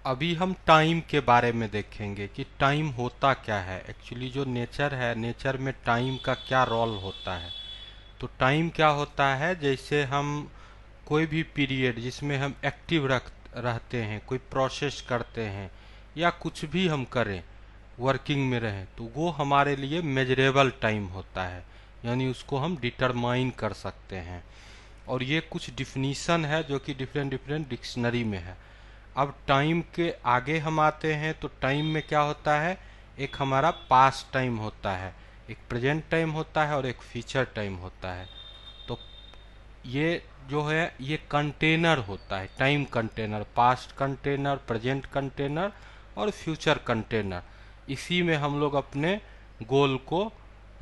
अभी हम टाइम के बारे में देखेंगे कि टाइम होता क्या है। एक्चुअली जो नेचर है, नेचर में टाइम का क्या रोल होता है। तो टाइम क्या होता है, जैसे हम कोई भी पीरियड जिसमें हम एक्टिव रहते हैं, कोई प्रोसेस करते हैं या कुछ भी हम करें, वर्किंग में रहें, तो वो हमारे लिए मेजरेबल टाइम होता है, यानी उसको हम डिटरमाइन कर सकते हैं। और ये कुछ डिफिनीशन है जो कि डिफरेंट डिफरेंट डिक्शनरी में है। अब टाइम के आगे हम आते हैं तो टाइम में क्या होता है, एक हमारा पास्ट टाइम होता है, एक प्रेजेंट टाइम होता है और एक फ्यूचर टाइम होता है। तो ये जो है ये कंटेनर होता है, time container, past container, present container और फ्यूचर कंटेनर। इसी में हम लोग अपने गोल को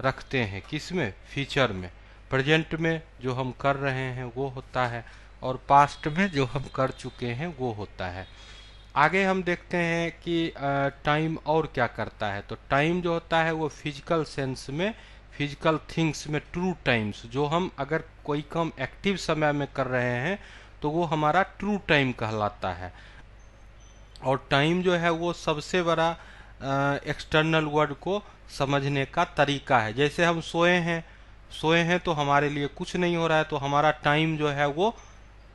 रखते हैं, किस में, फ्यूचर में। प्रेजेंट में जो हम कर रहे हैं वो होता है और पास्ट में जो हम कर चुके हैं वो होता है। आगे हम देखते हैं कि टाइम और क्या करता है। तो टाइम जो होता है वो फिजिकल सेंस में, फिजिकल थिंग्स में ट्रू टाइम्स, जो हम अगर कोई काम एक्टिव समय में कर रहे हैं तो वो हमारा ट्रू टाइम कहलाता है। और टाइम जो है वो सबसे बड़ा एक्सटर्नल वर्ड को समझने का तरीका है। जैसे हम सोए हैं तो हमारे लिए कुछ नहीं हो रहा है, तो हमारा टाइम जो है वो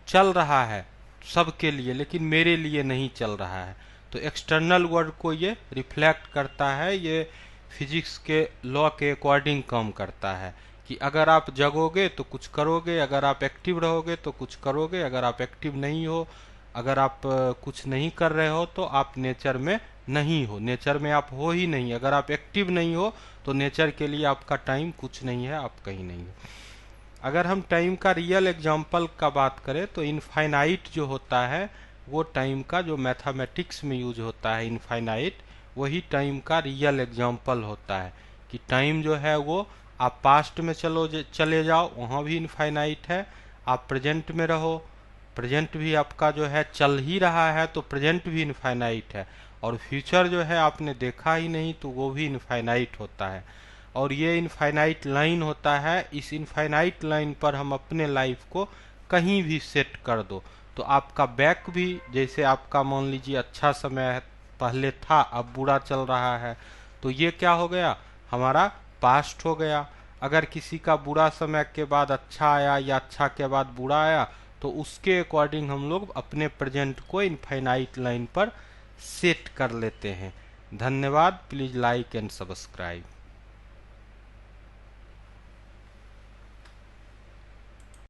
चल रहा है सबके लिए, लेकिन मेरे लिए नहीं चल रहा है। तो एक्सटर्नल वर्ड को ये रिफ्लेक्ट करता है, ये फिजिक्स के लॉ के अकॉर्डिंग काम करता है कि अगर आप जगोगे तो कुछ करोगे, अगर आप एक्टिव रहोगे तो कुछ करोगे, अगर आप एक्टिव नहीं हो, अगर आप कुछ नहीं कर रहे हो तो आप नेचर में नहीं हो, नेचर में आप हो ही नहीं। अगर आप एक्टिव नहीं हो तो नेचर के लिए आपका टाइम कुछ नहीं है, आप कहीं नहीं हो। अगर हम टाइम का रियल एग्जाम्पल का बात करें तो इनफाइनाइट जो होता है वो टाइम का जो मैथमेटिक्स में यूज होता है, इनफाइनाइट, वही टाइम का रियल एग्जाम्पल होता है। कि टाइम जो है वो आप पास्ट में चले जाओ, वहाँ भी इनफाइनाइट है। आप प्रेजेंट में रहो, प्रेजेंट भी आपका जो है चल ही रहा है तो प्रेजेंट भी इनफाइनाइट है। और फ्यूचर जो है आपने देखा ही नहीं तो वो भी इनफाइनाइट होता है। और ये इनफाइनाइट लाइन होता है, इस इनफाइनाइट लाइन पर हम अपने लाइफ को कहीं भी सेट कर दो तो आपका बैक भी, जैसे आपका मान लीजिए अच्छा समय पहले था अब बुरा चल रहा है, तो ये क्या हो गया, हमारा पास्ट हो गया। अगर किसी का बुरा समय के बाद अच्छा आया या अच्छा के बाद बुरा आया तो उसके अकॉर्डिंग हम लोग अपने प्रेजेंट को इनफाइनाइट लाइन पर सेट कर लेते हैं। धन्यवाद। Please like and subscribe.